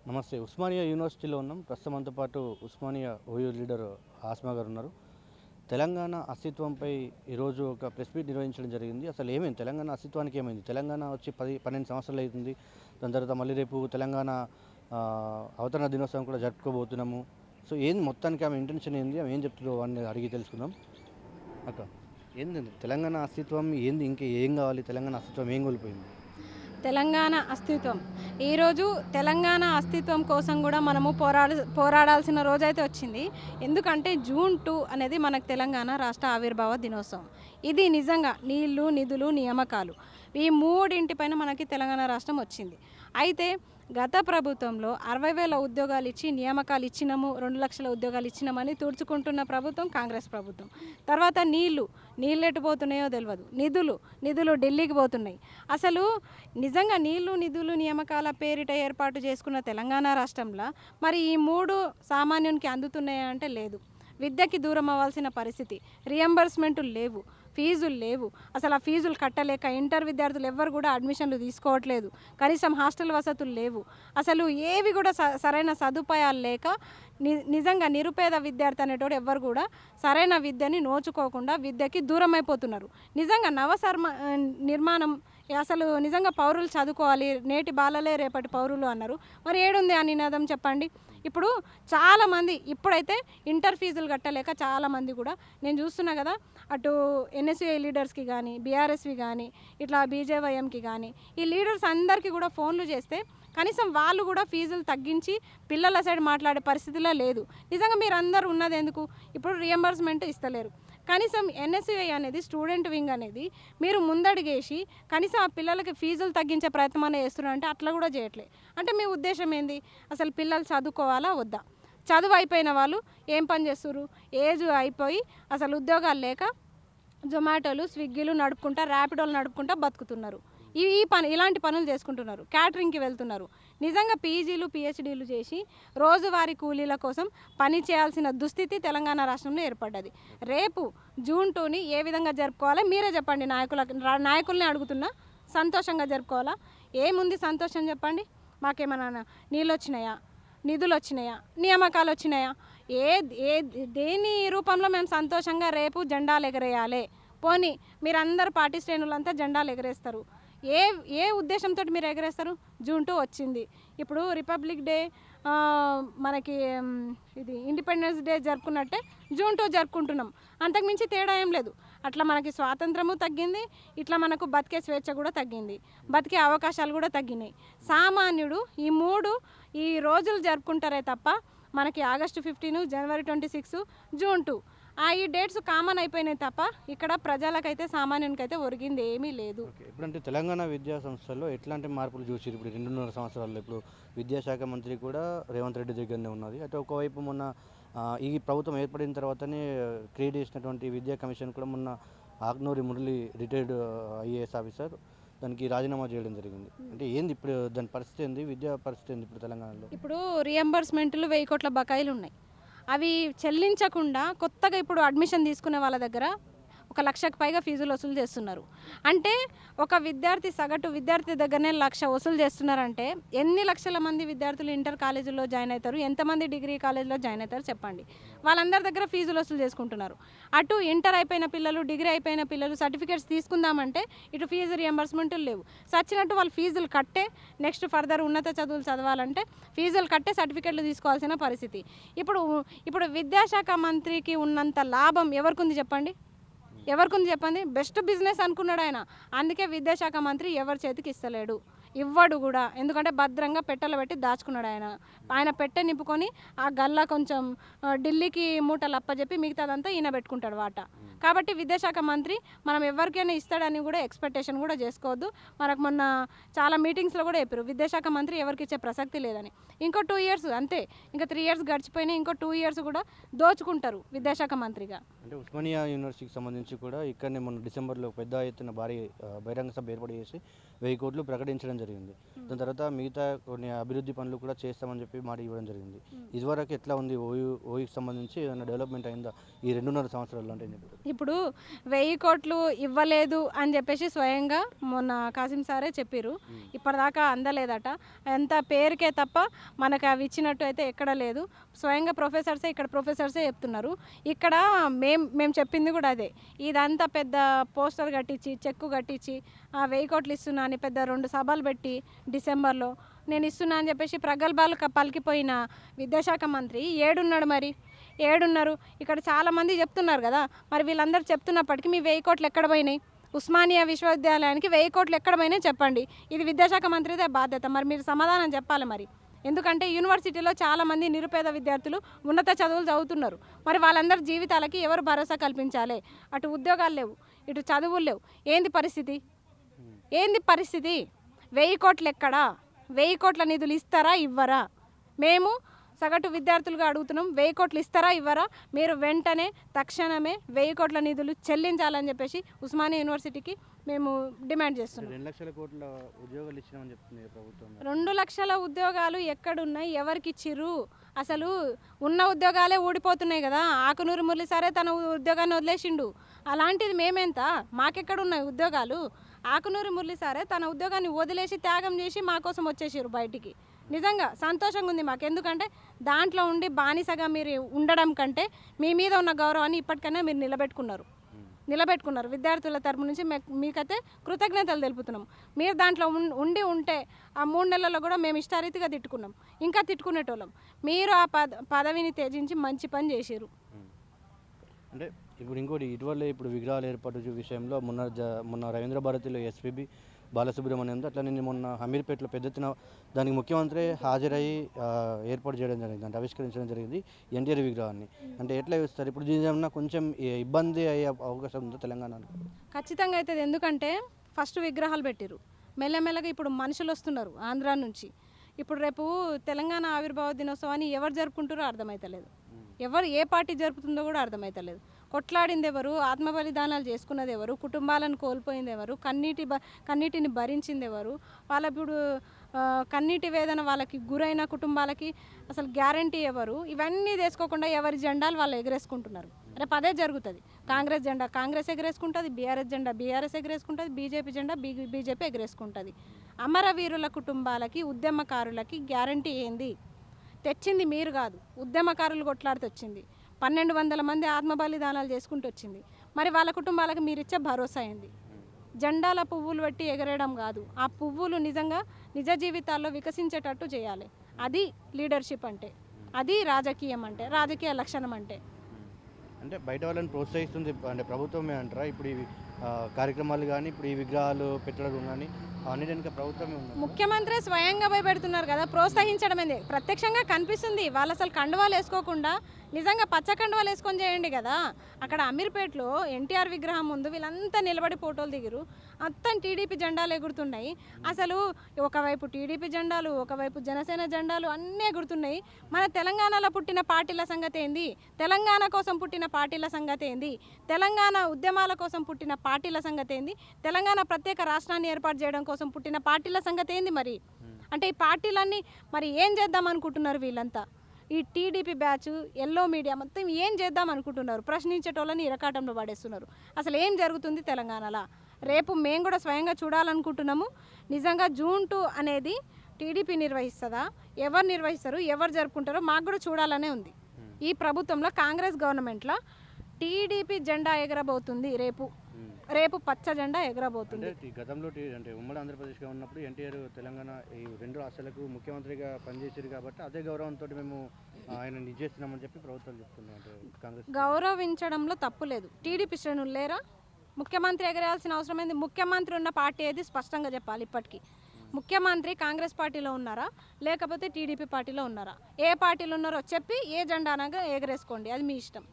నమస్తే. ఉస్మానియా యూనివర్సిటీలో ఉన్నాం. ప్రస్తుతం మనతో పాటు ఉస్మానియా ఓయూ లీడర్ ఆస్మా గారు ఉన్నారు. తెలంగాణ అస్తిత్వంపై ఈరోజు ఒక ప్రెస్ మీట్ నిర్వహించడం జరిగింది. అసలు ఏమైంది? తెలంగాణ అస్తిత్వానికి ఏమైంది? తెలంగాణ వచ్చి 12 సంవత్సరాలు అవుతుంది. దాని తర్వాత మళ్ళీ రేపు తెలంగాణ అవతరణ దినోత్సవం కూడా జరుపుకోబోతున్నాము. సో ఏంది మొత్తానికి ఆమె ఇంటెన్షన్ ఏంది? ఆమె ఏం చెప్తుందో అని అడిగి తెలుసుకుందాం. అక్క, ఏంది తెలంగాణ అస్తిత్వం ఏంది? ఇంకా ఏం కావాలి? తెలంగాణ అస్తిత్వం ఏం కోల్పోయింది? తెలంగాణ అస్తిత్వం ఈరోజు తెలంగాణ అస్తిత్వం కోసం కూడా మనము పోరాడాల్సిన రోజైతే వచ్చింది. ఎందుకంటే జూన్ 2 అనేది మనకు తెలంగాణ రాష్ట్ర ఆవిర్భావ దినోత్సవం. ఇది నిజంగా నీళ్లు, నిధులు, నియామకాలు ఈ మూడింటిపైన మనకి తెలంగాణ రాష్ట్రం వచ్చింది. అయితే గత ప్రభుత్వంలో 60,000 ఉద్యోగాలు ఇచ్చి నియామకాలు ఇచ్చినాము, 2 లక్షల ఉద్యోగాలు ఇచ్చినామని తుడుచుకుంటున్న ప్రభుత్వం కాంగ్రెస్ ప్రభుత్వం. తర్వాత నీళ్లు ఎటు పోతున్నాయో తెలియదు, నిధులు ఢిల్లీకి పోతున్నాయి. అసలు నిజంగా నీళ్లు, నిధులు, నియామకాల పేరిట ఏర్పాటు చేసుకున్న తెలంగాణ రాష్ట్రంలో మరి ఈ మూడు సామాన్యునికి అందుతున్నాయా అంటే లేదు. విద్యకి దూరం అవ్వాల్సిన పరిస్థితి, రియంబర్స్మెంట్లు లేవు, ఫీజులు లేవు. అసలు ఆ ఫీజులు కట్టలేక ఇంటర్ విద్యార్థులు ఎవ్వరు కూడా అడ్మిషన్లు తీసుకోవట్లేదు. కనీసం హాస్టల్ వసతులు లేవు. అసలు ఏవి కూడా సరైన సదుపాయాలు లేక నిజంగా నిరుపేద విద్యార్థి అనేటోడు ఎవ్వరు కూడా సరైన విద్యని నోచుకోకుండా విద్యకి దూరం అయిపోతున్నారు. నిజంగా నిర్మాణం అసలు నిజంగా పౌరులు చదువుకోవాలి, నేటి బాలలే రేపటి పౌరులు అన్నారు. మరి ఏడుంది ఆ నినాదం చెప్పండి? ఇప్పుడు చాలామంది ఇప్పుడైతే ఇంటర్ ఫీజులు కట్టలేక చాలామంది కూడా నేను చూస్తున్నా కదా, అటు ఎన్ఎస్యుఐ లీడర్స్కి కానీ, బీఆర్ఎస్వి కానీ, ఇట్లా బీజేవైఎంకి కానీ, ఈ లీడర్స్ అందరికీ కూడా ఫోన్లు చేస్తే కనీసం వాళ్ళు కూడా ఫీజులు తగ్గించి పిల్లల సైడ్ మాట్లాడే పరిస్థితిలో లేదు. నిజంగా మీరు అందరూ ఉన్నది ఎందుకు? ఇప్పుడు రియంబర్స్మెంట్ ఇస్తలేరు. కనీసం ఎన్ఎస్యుఐ అనేది స్టూడెంట్ వింగ్ అనేది మీరు ముందడిగేసి కనీసం ఆ పిల్లలకి ఫీజులు తగ్గించే ప్రయత్నం అనేది చేస్తున్నారు అంటే అట్లా కూడా చేయట్లేదు. అంటే మీ ఉద్దేశం ఏంది? అసలు పిల్లలు చదువుకోవాలా వద్దా? చదువు అయిపోయిన వాళ్ళు ఏం పని చేస్తున్నారు? ఏజ్ అయిపోయి అసలు ఉద్యోగాలు లేక జొమాటోలు, స్విగ్గీలు నడుపుకుంటా, ర్యాపిడోలు నడుపుకుంటా బతుకుతున్నారు. ఇలాంటి పనులు చేసుకుంటున్నారు. క్యాటరింగ్కి వెళ్తున్నారు. నిజంగా పీజీలు, పిహెచ్డీలు చేసి రోజువారీ కూలీల కోసం పని చేయాల్సిన దుస్థితి తెలంగాణ రాష్ట్రంలో ఏర్పడ్డది. రేపు జూన్ 2ని ఏ విధంగా జరుపుకోవాలో మీరే చెప్పండి. నాయకుల్ని అడుగుతున్నా. సంతోషంగా జరుపుకోవాలా? ఏముంది సంతోషం చెప్పండి? మాకేమన్నా నీళ్ళు వచ్చినాయా? నిధులు వచ్చినాయా? నియామకాలు వచ్చినాయా? దేని రూపంలో మేము సంతోషంగా రేపు జెండాలు ఎగరేయాలి? పోనీ మీరందరూ పార్టీ శ్రేణులంతా జెండాలు ఎగరేస్తారు. ఏ ఉద్దేశంతో మీరు ఎగరేస్తారు? జూన్ 2 వచ్చింది. ఇప్పుడు రిపబ్లిక్ డే, మనకి ఇది ఇండిపెండెన్స్ డే జరుపుకున్నట్టే జూన్ 2 జరుపుకుంటున్నాం. అంతకుమించి తేడా ఏం లేదు. అట్లా మనకి స్వాతంత్రము తగ్గింది, ఇట్లా మనకు బతికే స్వేచ్ఛ కూడా తగ్గింది, బతికే అవకాశాలు కూడా తగ్గినాయి. సామాన్యుడు ఈ రోజులు జరుపుకుంటారే తప్ప మనకి ఆగస్టు 15, జనవరి 26, జూన్ 2 ఈ డేట్స్ కామన్ అయిపోయినాయి తప్ప ఇక్కడ ప్రజలకైతే సామాన్యునికైతే ఒరిగింది ఏమీ లేదు. ఇప్పుడంటే తెలంగాణ విద్యా సంస్థల్లో ఎట్లాంటి మార్పులు చూసి ఇప్పుడు 2.5 సంవత్సరాల్లో ఇప్పుడు విద్యాశాఖ మంత్రి కూడా రేవంత్ రెడ్డి దగ్గరనే ఉన్నది. అంటే ఒకవైపు మొన్న ఈ ప్రభుత్వం ఏర్పడిన తర్వాతనే క్రియేట్ చేసినటువంటి విద్యా కమిషన్ కూడా మొన్న ఆగ్నూరి మురళి రిటైర్డ్ ఐఏఎస్ ఆఫీసర్ దానికి రాజీనామా చేయడం జరిగింది. అంటే ఏంది ఇప్పుడు దాని పరిస్థితి ఏంది? విద్యా పరిస్థితి ఏంది ఇప్పుడు తెలంగాణలో? ఇప్పుడు రియంబర్స్మెంట్లు 1000 కోట్ల బకాయిలు ఉన్నాయి. అవి చెల్లించకుండా కొత్తగా ఇప్పుడు అడ్మిషన్ తీసుకునే వాళ్ళ దగ్గర 1,00,000కి పైగా ఫీజులు వసూలు చేస్తున్నారు. అంటే ఒక సగటు విద్యార్థి దగ్గరనే 1,00,000 వసూలు చేస్తున్నారంటే ఎన్ని లక్షల మంది విద్యార్థులు ఇంటర్ కాలేజీలో జాయిన్ అవుతారు? ఎంతమంది డిగ్రీ కాలేజీలో జాయిన్ అవుతారు చెప్పండి? వాళ్ళందరి దగ్గర ఫీజులు వసూలు చేసుకుంటున్నారు. అటు ఇంటర్ అయిపోయిన పిల్లలు, డిగ్రీ అయిపోయిన పిల్లలు సర్టిఫికేట్స్ తీసుకుందామంటే ఇటు ఫీజు రియంబర్స్మెంట్లు లేవు. సచ్చినట్టు వాళ్ళు ఫీజులు కట్టే నెక్స్ట్ ఫర్దర్ ఉన్నత చదువులు చదవాలంటే ఫీజులు కట్టే సర్టిఫికేట్లు తీసుకోవాల్సిన పరిస్థితి. ఇప్పుడు విద్యాశాఖ మంత్రికి ఉన్నంత లాభం ఎవరికి ఉంది చెప్పండి? బెస్ట్ బిజినెస్ అనుకున్నాడు ఆయన. అందుకే విద్యాశాఖ మంత్రి ఎవరి చేతికి ఇస్తలేడు, ఇవ్వడు కూడా. ఎందుకంటే భద్రంగా పెట్టెలు పెట్టి దాచుకున్నాడు ఆయన పెట్టె నింపుకొని ఆ గల్లా కొంచెం ఢిల్లీకి మూటలు అప్పచెప్పి మిగతాదంతా ఈయన పెట్టుకుంటాడు వాట. కాబట్టి విద్యాశాఖ మంత్రి మనం ఎవరికైనా ఇస్తాడని కూడా ఎక్స్పెక్టేషన్ కూడా చేసుకోవద్దు. మనకు మొన్న చాలా మీటింగ్స్లో కూడా చెప్పారు విద్యాశాఖ మంత్రి ఎవరికి ఇచ్చే ప్రసక్తి లేదని. ఇంకో 2 years అంతే, ఇంకా 3 years గడిచిపోయినాయి. ఇంకో 2 years కూడా దోచుకుంటారు విద్యాశాఖ మంత్రిగా. అంటే ఉస్మానియా యూనివర్సిటీకి సంబంధించి కూడా ఇక్కడనే మొన్న డిసెంబర్లో పెద్ద ఎత్తున భారీ బహిరంగ సభ ఏర్పాటు చేసి 1000 కోట్లు ప్రకటించడం జరిగింది. దాని తర్వాత మిగతా కొన్ని అభివృద్ధి పనులు కూడా చేస్తామని చెప్పి మాట ఇవ్వడం జరిగింది. ఇదివరకు ఎట్లా ఉంది? ఓయూకి సంబంధించి ఏదైనా డెవలప్మెంట్ అయిందా ఈ 2.5 సంవత్సరాల్లో? అంటే ఇప్పుడు 1000 కోట్లు ఇవ్వలేదు అని చెప్పేసి స్వయంగా మొన్న కాసిం సారే చెప్పారు. ఇప్పటిదాకా అందలేదట. ఎంత పేరుకే తప్ప మనకు అవి ఇచ్చినట్టు అయితే ఎక్కడ లేదు. స్వయంగా ప్రొఫెసర్సే చెప్తున్నారు. ఇక్కడ మేము చెప్పింది కూడా అదే. ఇదంతా పెద్ద పోస్టర్ కట్టించి చెక్కు కట్టించి 1000 కోట్లు ఇస్తున్నా అని పెద్ద 2 సభలు పెట్టి డిసెంబర్లో నేను ఇస్తున్నా అని చెప్పేసి ప్రగల్భాలు పలికిపోయిన విద్యాశాఖ మంత్రి ఏడున్నారు. ఇక్కడ చాలామంది చెప్తున్నారు కదా, మరి వీళ్ళందరూ చెప్తున్నప్పటికీ మీ 1000 కోట్లు ఎక్కడ పోయినాయి? ఉస్మానియా విశ్వవిద్యాలయానికి 1000 కోట్లు ఎక్కడ పోయినాయి చెప్పండి. ఇది విద్యాశాఖ మంత్రిదే బాధ్యత. మరి మీరు సమాధానం చెప్పాలి మరి. ఎందుకంటే యూనివర్సిటీలో చాలామంది నిరుపేద విద్యార్థులు ఉన్నత చదువులు చదువుతున్నారు. మరి వాళ్ళందరి జీవితాలకి ఎవరు భరోసా కల్పించాలి? అటు ఉద్యోగాలు లేవు, ఇటు చదువులు లేవు. ఏంది పరిస్థితి? 1000 కోట్లు ఎక్కడా? 1000 కోట్ల నిధులు ఇస్తారా ఇవ్వరా? మేము సగటు విద్యార్థులుగా అడుగుతున్నాం. 1000 కోట్లు ఇస్తారా ఇవ్వరా? మీరు వెంటనే తక్షణమే 1000 కోట్ల నిధులు చెల్లించాలని చెప్పేసి ఉస్మానియా యూనివర్సిటీకి మేము డిమాండ్ చేస్తున్నాం. 2 లక్షల కోట్ల ఉద్యోగాలు ఇచ్చినామని చెప్తుంది ప్రభుత్వం. 2 లక్షల ఉద్యోగాలు ఎక్కడున్నాయి? ఎవరికి ఇచ్చిర్రు? అసలు ఉన్న ఉద్యోగాలే ఊడిపోతున్నాయి కదా. ఆకునూరి మురళి సరే తన ఉద్యోగాన్ని వదిలేసిండు. అలాంటిది మేమెంత? మాకెక్కడున్నాయి ఉద్యోగాలు? ఆకునూరి మురళి సారే తన ఉద్యోగాన్ని వదిలేసి త్యాగం చేసి మా కోసం వచ్చేసారు బయటికి. నిజంగా సంతోషంగా ఉంది మాకు. ఎందుకంటే దాంట్లో ఉండి బానిసగా మీరు ఉండడం కంటే మీ మీద ఉన్న గౌరవాన్ని ఇప్పటికైనా మీరు నిలబెట్టుకున్నారు. విద్యార్థుల తరపు నుంచి మీకైతే కృతజ్ఞతలు తెలుపుతున్నాం. మీరు దాంట్లో ఉంటే ఆ 3 నెలల్లో కూడా మేము ఇష్టారీతిగా తిట్టుకున్నాం, ఇంకా తిట్టుకునేటోళ్ళం. మీరు ఆ పదవిని త్యజించి మంచి పని చేసారు. అంటే ఇప్పుడు ఇంకోటి ఇప్పుడు విగ్రహాల ఏర్పాటు విషయంలో మొన్న రవీంద్ర భారతిలో ఎస్పీబీ బాలసుబ్రహ్మణ్యంతో అట్లనే మొన్న హమీర్పేటలో పెద్ద ఎత్తున దానికి ముఖ్యమంత్రి హాజరయ్యి ఏర్పాటు చేయడం జరిగింది, అంటే ఆవిష్కరించడం జరిగింది ఎన్టీఆర్ విగ్రహాన్ని. అంటే ఎట్లా చూస్తారు ఇప్పుడు? దీని కొంచెం ఇబ్బంది అయ్యే అవకాశం ఉందో తెలంగాణలో? ఖచ్చితంగా అవుతుంది. ఎందుకంటే ఫస్ట్ విగ్రహాలు పెట్టిరు, మెల్లమెల్లగా ఇప్పుడు మనుషులు వస్తున్నారు ఆంధ్రా నుంచి. ఇప్పుడు రేపు తెలంగాణ ఆవిర్భావ దినోత్సవాన్ని ఎవరు జరుపుకుంటారో అర్థమవుతలేదు. ఏ పార్టీ జరుపుతుందో కూడా అర్థమవుతలేదు. కొట్లాడింది ఎవరు? ఆత్మ బలిదానాలు చేసుకున్నది ఎవరు? కుటుంబాలను కోల్పోయింది ఎవరు? కన్నీటిని భరించింది ఎవరు? వాళ్ళ ఇప్పుడు కన్నీటి వేదన వాళ్ళకి గురైన కుటుంబాలకి అసలు గ్యారంటీ ఎవరు? ఇవన్నీ తీసుకోకుండా ఎవరి జెండాలు వాళ్ళు ఎగరేసుకుంటున్నారు. రేపు అదే జరుగుతుంది. కాంగ్రెస్ జెండా కాంగ్రెస్ ఎగరేసుకుంటుంది, బీఆర్ఎస్ జెండా బీఆర్ఎస్ ఎగరేసుకుంటుంది, బీజేపీ జెండా బీజేపీ ఎగరేసుకుంటుంది. అమరవీరుల కుటుంబాలకి, ఉద్యమకారులకి గ్యారంటీ ఏంది? తెచ్చింది మీరు కాదు, ఉద్యమకారులు కొట్లాడితే వచ్చింది. 1200 మంది ఆత్మ బలిదానాలు చేసుకుంటూ వచ్చింది. మరి వాళ్ళ కుటుంబాలకు మీరు ఇచ్చే భరోసా ఏంది? జెండాల పువ్వులు పెట్టి ఎగరేయడం కాదు, ఆ పువ్వులు నిజంగా నిజ జీవితాల్లో వికసించేటట్టు చేయాలి. అది లీడర్షిప్ అంటే, అది రాజకీయం అంటే, రాజకీయ లక్షణం అంటే. అంటే బయట వాళ్ళని ప్రోత్సహిస్తుంది అంటే ప్రభుత్వమే అంటారా? ఇప్పుడు ఈ కార్యక్రమాలు కానీ, ఇప్పుడు ఈ విగ్రహాలు పెట్టడం కానీ అన్నిటికీ ప్రభుత్వమే ఉంది. ముఖ్యమంత్రి స్వయంగా పోయి పెడుతున్నారు కదా, ప్రోత్సహించడం ఏంది? ప్రత్యక్షంగా కనిపిస్తుంది. వాళ్ళు అసలు కండువాలు వేసుకోకుండా నిజంగా పచ్చ కండువాలు వేసుకొని చేయండి కదా. అక్కడ అమీర్పేటలో ఎన్టీఆర్ విగ్రహం ముందు వీళ్ళంతా నిలబడి ఫోటోలు దిగిరు. మొత్తం టీడీపీ జెండాలు ఎగురుతున్నాయి. అసలు ఒకవైపు టీడీపీ జెండాలు, ఒకవైపు జనసేన జెండాలు అన్నీ ఎగురుతున్నాయి. మన తెలంగాణలో పుట్టిన పార్టీల సంగతి ఏంది? తెలంగాణ కోసం పుట్టిన పార్టీల సంగతి ఏంది? తెలంగాణ ఉద్యమాల కోసం పుట్టిన పార్టీల సంగతి ఏంది? తెలంగాణ ప్రత్యేక రాష్ట్రాన్ని ఏర్పాటు చేయడం కోసం పుట్టిన పార్టీల సంగతి ఏంది? మరి అంటే ఈ పార్టీలన్నీ మరి ఏం చేద్దాం అనుకుంటున్నారు వీళ్ళంతా? ఈ టీడీపీ బ్యాచ్, ఎల్లో మీడియా మొత్తం ఏం చేద్దాం అనుకుంటున్నారు? ప్రశ్నించేటోళ్ళని ఇరకాటంలో పడేస్తున్నారు. అసలు ఏం జరుగుతుంది తెలంగాణలో? రేపు మేము కూడా స్వయంగా చూడాలనుకుంటున్నాము. నిజంగా జూన్ 2 అనేది టీడీపీ నిర్వహిస్తుందా, ఎవరు నిర్వహిస్తారు, ఎవరు జరుపుకుంటారో మాకు కూడా చూడాలనే ఉంది. ఈ ప్రభుత్వంలో కాంగ్రెస్ గవర్నమెంట్లో టీడీపీ జెండా ఎగరబోతుంది. రేపు పచ్చ జెండా ఎగరబోతుంది. గతంలో అంటే ఉమ్మడి ఆంధ్రప్రదేశ్గా ఉన్నప్పుడు ఎన్టీఆర్ తెలంగాణ ఈ 2 రాష్ట్రాలకు ముఖ్యమంత్రిగా పనిచేశారు కాబట్టి అదే గౌరవంతో మేము ఆయన నిజేస్తున్నామని చెప్పి ప్రభుత్వాలు చెప్తున్నాయి. అంటే కాంగ్రెస్ గౌరవించడంలో తప్పు లేదు. టీడీపీ శ్రేణులు లేరా? ముఖ్యమంత్రి ఎగరేయాల్సిన అవసరం ఏంది? ముఖ్యమంత్రి ఉన్న పార్టీ ఏది స్పష్టంగా చెప్పాలి. ఇప్పటికీ ముఖ్యమంత్రి కాంగ్రెస్ పార్టీలో ఉన్నారా, లేకపోతే టీడీపీ పార్టీలో ఉన్నారా? ఏ పార్టీలో ఉన్నారో చెప్పి ఏ జెండా అనగా ఎగరేసుకోండి, అది మీ ఇష్టం.